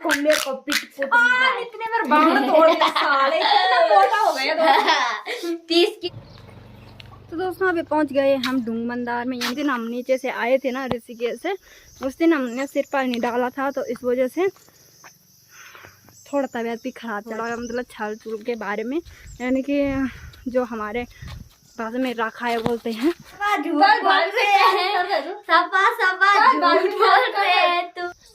मेरे को पिट इतने बार बांध तोड़ दिया साले, कितना मोटा हो गया 30 की। तो दोस्तों अभी पहुंच गए हम ढूंग मंदार में। यानी हम नीचे से आए थे ना ऋषिकेश से, उस दिन हमने सिर पर नहीं डाला था तो इस वजह से थोड़ा तबीयत भी खराब चला गया, मतलब छाल चूल के बारे में। यानी कि जो हमारे भाषा में रखा है बोलते हैं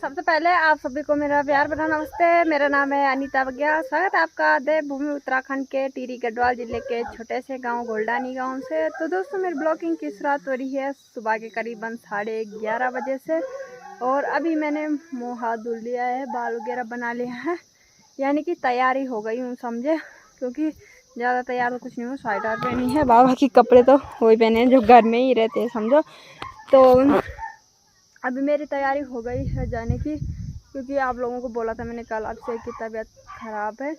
सबसे पहले आप सभी को मेरा प्यार भरा नमस्ते। मेरा नाम है अनीता बगिया। स्वागत है आपका देवभूमि उत्तराखंड के टिहरी गढ़वाल जिले के छोटे से गांव गोल्डानी गांव से। तो दोस्तों मेरी ब्लॉगिंग की शुरुआत हो रही है सुबह के करीबन 11:30 बजे से। और अभी मैंने मुँह हाथ धुल लिया है, बाल वगैरह बना लिया है, यानी कि तैयारी हो गई हूँ समझे। क्योंकि ज़्यादा तैयार तो कुछ नहीं हूँ, स्वेटर पहनी है, बाबा की कपड़े तो वही पहने हैं जो घर में ही रहते हैं समझो। तो अभी मेरी तैयारी हो गई है जाने की, क्योंकि आप लोगों को बोला था मैंने कल आपसे कि तबीयत ख़राब है,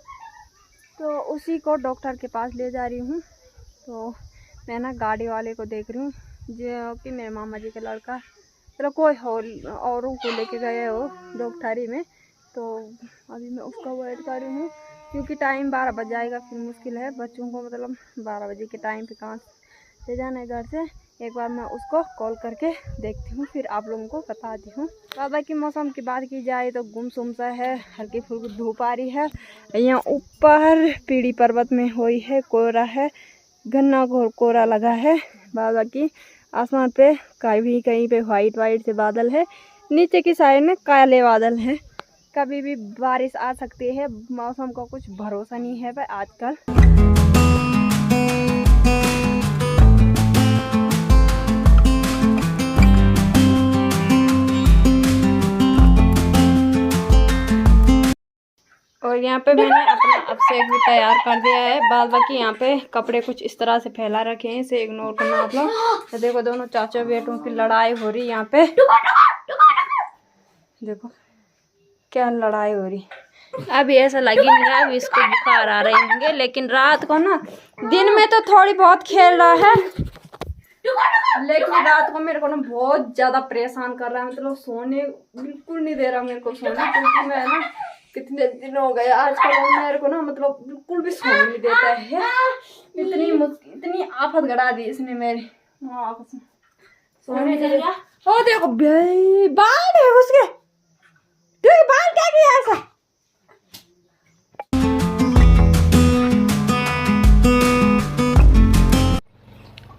तो उसी को डॉक्टर के पास ले जा रही हूँ। तो मैं ना गाड़ी वाले को देख रही हूँ जो कि मेरे मामा जी का लड़का, चलो कोई औरों को लेके गए हो डॉक्टरी में। तो अभी मैं उसका वेट कर रही हूँ, क्योंकि टाइम 12 बज जाएगा, फिर मुश्किल है बच्चों को, मतलब 12 बजे के टाइम पे कहाँ से जाना है घर से। एक बार मैं उसको कॉल करके देखती हूँ, फिर आप लोगों को बताती हूँ। बाबा की मौसम की बात की जाए तो गुमसुम सा है, हल्की फुल्की धूप आ रही है। यहाँ ऊपर पीढ़ी पर्वत में हुई है, कोहरा है, घना कोहरा लगा है बाबा की। आसमान पे कहीं पे वाइट से बादल है, नीचे की साइड में काले बादल है। कभी भी बारिश आ सकती है, मौसम का कुछ भरोसा नहीं है भाई आजकल। और यहाँ पे मैंने अपना अभिषेक भी तैयार कर दिया है। बाद बाकी यहाँ पे कपड़े कुछ इस तरह से फैला रखे हैं, इसे इग्नोर करना आप लोग। तो देखो दोनों चाचा बेटों की लड़ाई हो रही यहाँ पे, देखो क्या लड़ाई हो रही। अभी ऐसा लग ही नहीं रहा है अभी इसको बुखार आ रहे होंगे, लेकिन रात को ना, दिन में तो थोड़ी बहुत खेल रहा है, लेकिन रात को मेरे को ना बहुत ज्यादा परेशान कर रहा है। मतलब सोने बिल्कुल नहीं दे रहा मेरे को सोने, क्योंकि मैं ना कितने दिन हो गए आजकल मेरे को ना, मतलब बिल्कुल भी सोने नहीं देता है। इतनी आफत गड़ा दी इसने मेरे सोने नहीं। ओ देखो बाल है उसके, बाल क्या किया ऐसा।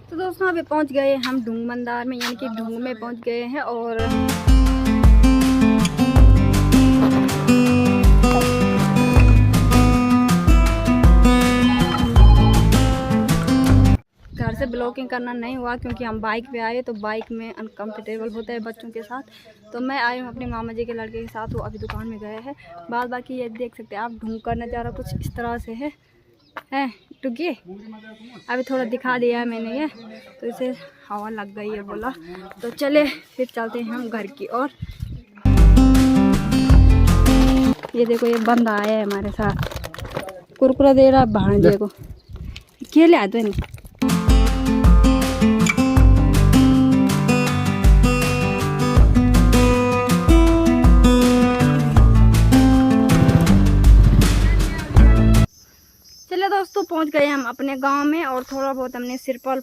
तो दोस्तों अभी पहुंच गए हम ढूंग मंदार में, यानी कि ढूंग में पहुंच गए हैं। और घर से ब्लॉगिंग करना नहीं हुआ, क्योंकि हम बाइक पे आए तो बाइक में अनकम्फर्टेबल होता है बच्चों के साथ। तो मैं आई हूँ अपने मामा जी के लड़के के साथ, वो अभी दुकान में गए हैं। बाद बाकी ये देख सकते हैं आप, ढूंढ कर नज़ारा कुछ इस तरह से है टुकी। अभी थोड़ा दिखा दिया है मैंने ये, तो इसे हवा लग गई है बोला। तो चले फिर चलते हैं हम घर की ओर। ये देखो ये बंदा आया है हमारे साथ, कुरकुरा दे रहा भांजे को, खेले आते नहीं। चलो दोस्तों पहुंच गए हम अपने गांव में, और थोड़ा बहुत हमने सिरपल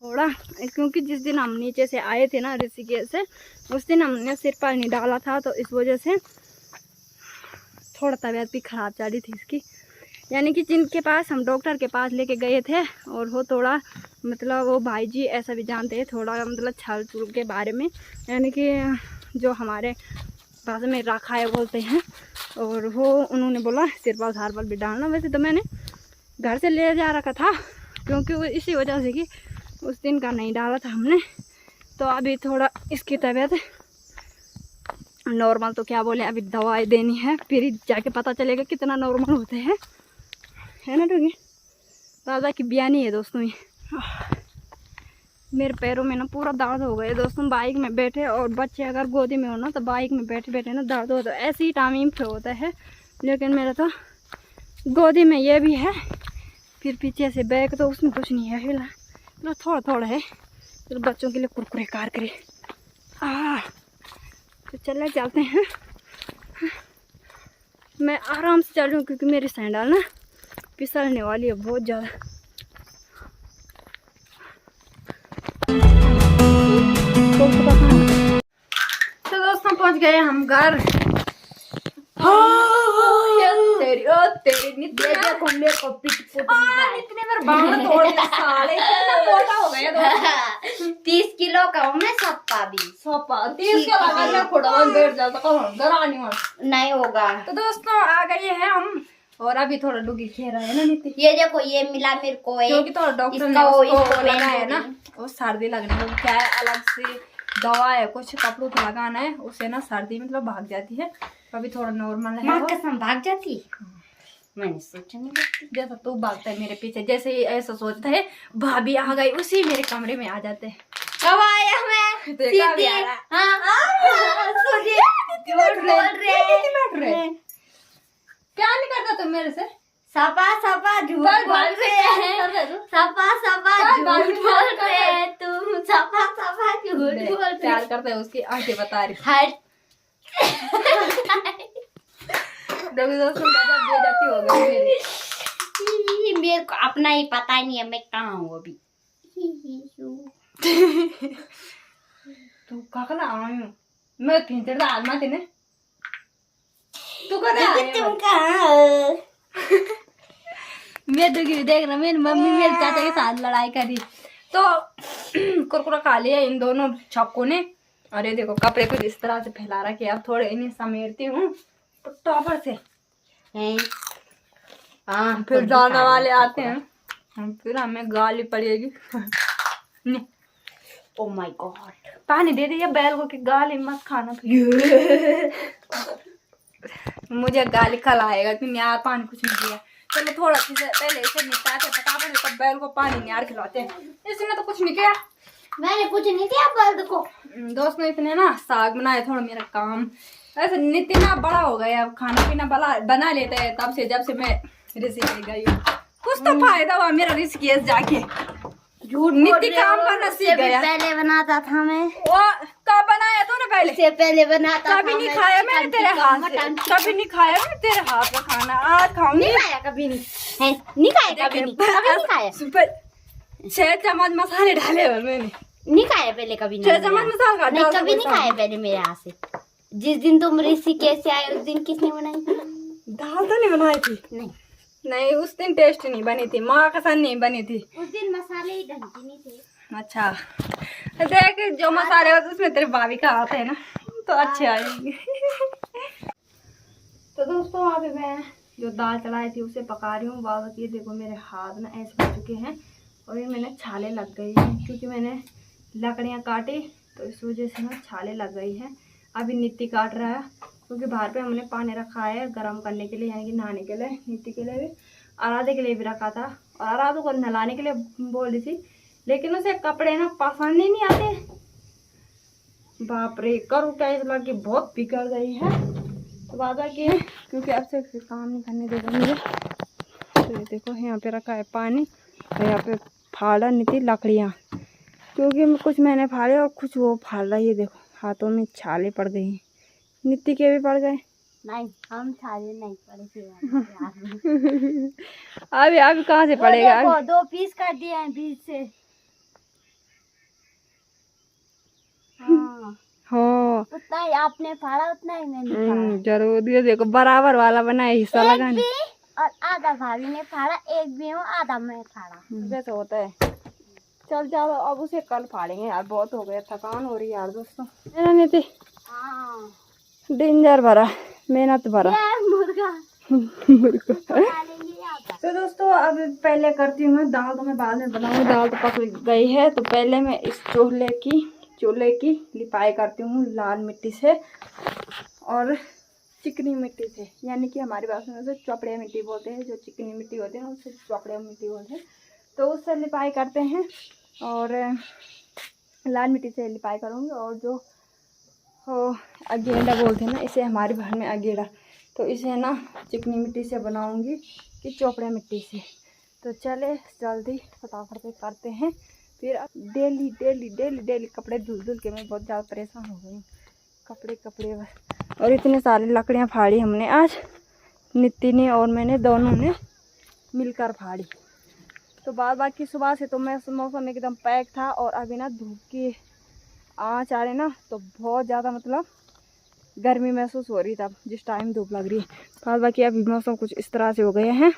थोड़ा, क्योंकि जिस दिन हम नीचे से आए थे ना ऋषिकेश से, उस दिन हमने सिर पर नहीं डाला था, तो इस वजह से थोड़ा तबीयत भी खराब चल रही थी इसकी। यानी कि जिनके पास हम डॉक्टर के पास लेके गए थे, और वो थोड़ा मतलब वो भाई जी ऐसा भी जानते हैं थोड़ा, मतलब छाल चूल के बारे में, यानी कि जो हमारे भाषा में रखा है बोलते हैं। और वो उन्होंने बोला सिर पर हार्बल भी डालना। वैसे तो मैंने घर से ले जा रखा था, क्योंकि वो इसी वजह से कि उस दिन का नहीं डाला था हमने। तो अभी थोड़ा इसकी तबीयत नॉर्मल तो क्या बोले, अभी दवाई देनी है, फिर जाके पता चलेगा कितना नॉर्मल होते हैं, है ना। टूगी दादा की बयानी है दोस्तों ये। मेरे पैरों में ना पूरा दर्द हो गया दोस्तों, बाइक में बैठे, और बच्चे अगर गोदी में हो ना तो बाइक में बैठे बैठे ना दर्द होता है, ऐसे ही टाइम पे होता है। लेकिन मेरा तो गोदी में ये भी है, फिर पीछे से बैग, तो उसमें कुछ नहीं है ना थोड़ा थोड़ा है, तो बच्चों के लिए कुरकुरे कार करे। तो चलने चलते हैं। मैं आराम से चल रही हूँ क्योंकि मेरी सैंडल ना फिसलने वाली है बहुत ज़्यादा। तो दोस्तों पहुँच गए हम घर। तेरी देखो मेरे को इतने बार बांग तोड़ दिया साले, कितना मोटा हो गया दोस्त। 30 किलो का हूँ मैं सप्पा भी। सोपा 30 के लगा मैं खुड़ान बैठ जाता कहूँ डरानी हूँ नहीं होगा। तो दोस्तों आ गए हैं हम, और अभी थोड़ा डुगी खेल रहे हैं ना नीति। ये देखो ये मिला मेरे को क्योंकि तो डॉक्टर ने उसको लगाया है ना, वो सर्दी लगने को क्या है, अलग से दवा है कुछ कपड़ों को लगाना है, उससे ना सर्दी मतलब भाग जाती है। अभी थोड़ा नॉर्मल है। माँ कसम भाग जाती। मैंने सोचा नहीं लगती। जैसा तू भागता है मेरे पीछे, जैसे ही ऐसा सोचता है भाभी आ गई उसी मेरे कमरे में आ जाते हैं। कब आया मैं? देखा भी आ रहा है। हाँ सुनिए झूठ बोल रहे हैं। क्या नहीं करता तुम मेरे से? सपा सपा झूठ बोल रहे हैं। सपा सपा झूठ बोल रहे हैं तुम। सपा सपा झूठ बोल रहे हैं। प्यार करता है उसकी आंखें बता रही। हट। देखो दोस्तों गजब बेइज्जती हो गई मेरी। मेरे को अपना ही पता ही नहीं है मैं कहाँ हूँ अभी। तू काकला आई हूँ मैं खींचड़ दा आलमा तेने। तू कहाँ आई है? तुम कहाँ? मैं दुखी देख रहा, मेरी मम्मी मेरे चाचा के साथ लड़ाई करी तो कुरकुरा खा लिया इन दोनों छक्कों ने। अरे देखो कपड़े को इस तरह से फैला रखे, अब थोड़े इन्हें समेटती हूँ टॉपर से। हाँ फिर जाने वाले आते हैं, फिर हमें गाली पड़ेगी। Oh my God. पानी दे दिया बैल को कि गाली मत खाना। मुझे गाली खिलाएगा कि यार पानी कुछ नहीं दिया। चलो थोड़ा सी पहले इसे निपटाते फटाफट, तब बैल को पानी नहीं यार खिलाते हैं। इसने तो कुछ नहीं किया। मैंने कुछ नहीं किया बल्द को। दोस्त ने इतने ना साग बनाया, थोड़ा मेरा काम ऐसे नित्य ना बड़ा हो गया, अब खाना पीना बना लेते हैं तब से, जब से मैं ऋषिकेश गई हूँ। कुछ तो फायदा हुआ मेरा ऋषिकेश जाके। झूठ नित्य काम करना सीख गया। पहले बनाता था मैं। वो कब बनाया तूने पहले? से पहले बनाता था। कभी नहीं खाया मैंने तेरे हाथ से, कभी नहीं खाया मैंने तेरे हाथ का खाना। आज खाऊंगी। नहीं खाया कभी नहीं है, नहीं खाया कभी नहीं खाया। 6 चम्मच मसाले डाले और मैंने नहीं खाया पहले कभी नहीं। 6 चम्मच मसाला नहीं कभी नहीं खाया पहले मेरे हाथ से। जिस दिन तुम ऋषिकेश से आए उस दिन किसने बनाई थी? दाल तो नहीं बनाई थी। नहीं उस दिन टेस्ट नहीं बनी थी, माँ का सन नहीं बनी थी उस दिन। मसाले ही ढंग के नहीं थे। अच्छा देख जो मसाले होते उसमें तेरे भाभी का हाथ है ना तो अच्छे आएंगे। तो दोस्तों अभी मैं जो दाल चढ़ाई थी उसे पका रही हूँ। बाबा की देखो मेरे हाथ ना ऐसे हो चुके हैं और ये मैंने छाले लग गई हैं क्योंकि मैंने लकड़ियाँ काटी तो इस वजह से ना छाले लग गई हैं। अभी नित्ती काट रहा है क्योंकि बाहर पे हमने पानी रखा है गर्म करने के लिए, यानी कि नहाने के लिए, नित्ती के लिए भी, आराधे के लिए भी रखा था। और आराधो को नहलाने के लिए बोल रही थी, लेकिन उसे कपड़े ना पसंद ही नहीं आते। बाप रे करूँ क्या, इस लड़की बहुत बिगड़ गई है। तो बाबा की क्योंकि अब से फिर काम नहीं करने देगा मुझे। तो ये देखो यहाँ पे रखा है पानी और यहाँ पे फाड़ा नित्ती लकड़ियाँ, क्योंकि कुछ मैंने फाड़े और कुछ वो फाड़ रहा है। ये देखो हाथों में छाले पड़ गई हैं, नित्ती के भी पड़ गए। नहीं हम छाले नहीं पड़े थे। अभी कहाँ से पड़ेगा? देखो 2 पीस कर दिए हैं बीच से। हाँ उतना ही आपने फाड़ा उतना ही मैंने फाड़ा। जरूर। ये देखो बराबर वाला बना है, हिस्सा लगा नहीं। और आधा भाभी ने फाड़ा, एक भी हूँ आधा मैं फाड़ा। जैसे होता है। चल चलो अब उसे कल फाड़ेंगे यार, बहुत हो गया, थकान हो रही है यार दोस्तों। मेरा नीति डेंजर भरा, मेहनत भरा मुर्गा। तो दोस्तों अब पहले करती हूँ मैं दाल, तो मैं बाद में बनाऊंगी। दाल तो पक गई है तो पहले मैं इस चूल्हे की लिपाई करती हूँ लाल मिट्टी से और चिकनी मिट्टी से, यानी कि हमारी भाषा में उसे चौपड़िया मिट्टी बोलते हैं। जो चिकनी मिट्टी होती है उसे चौपड़िया मिट्टी बोलते हैं। तो उससे लिपाई करते हैं और लाल मिट्टी से लिपाई करूँगी। और जो अगेड़ा बोलते हैं ना, इसे हमारे घर में अगेड़ा, तो इसे ना चिकनी मिट्टी से बनाऊंगी कि चौपड़िया मिट्टी से। तो चले जल्दी फटाफट से करते हैं, फिर अब डेली डेली डेली डेली कपड़े धुल धुल के मैं बहुत ज़्यादा परेशान हो गई हूँ। कपड़े बस। और इतने सारी लकड़ियाँ फाड़ी हमने आज, नित्ति ने और मैंने दोनों ने मिलकर फाड़ी। तो बाकी सुबह से तो मैं मौसम एकदम पैक था, और अभी ना धूप की आँच आ रही ना, तो बहुत ज़्यादा मतलब गर्मी महसूस हो रही था जिस टाइम धूप लग रही है। बाकी अभी मौसम कुछ इस तरह से हो गए हैं।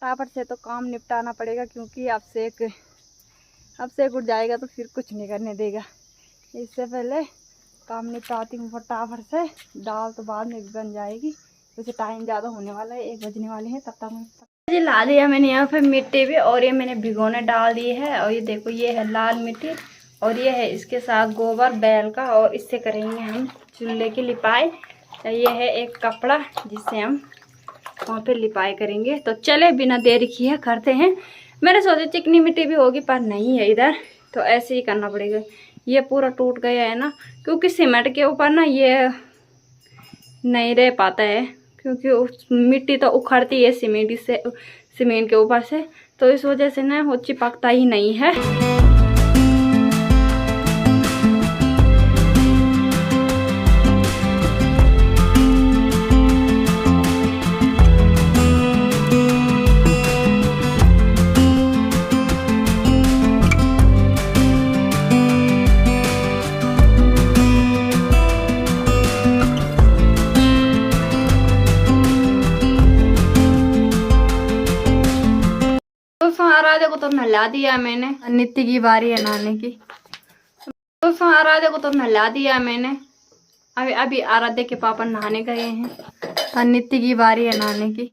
फटाफट से तो काम निपटाना पड़ेगा, क्योंकि अब से उठ जाएगा तो फिर कुछ नहीं करने देगा। इससे पहले काम निपटाती हूँ फटाफट से। दाल तो बाद में भी बन जाएगी, वैसे टाइम ज़्यादा होने वाला है, 1 बजने वाले हैं। तब तक ये ला दिया मैंने यहाँ पे मिट्टी भी, और ये मैंने भिगोने डाल दी है। और ये देखो, ये है लाल मिट्टी, और ये है इसके साथ गोबर बैल का, और इससे करेंगे हम चूल्हे की लिपाई। ये है एक कपड़ा जिससे हम वहाँ पे लिपाई करेंगे। तो चले बिना देरी किए करते हैं। मैंने सोचा चिकनी मिट्टी भी होगी, पर नहीं है इधर, तो ऐसे ही करना पड़ेगा। ये पूरा टूट गया है ना, क्योंकि सीमेंट के ऊपर ना ये नहीं रह पाता है, क्योंकि उस मिट्टी तो उखड़ती है सीमेंट के ऊपर से, तो इस वजह से ना वो चिपकता ही नहीं है। आराध्या को तो नहला दिया मैंने, नित्य की बारी है नहाने की। आराध्या को तो नहला दिया मैंने, अभी आराध्या के पापा नहाने गए हैं, नित्य की बारी है नहाने की।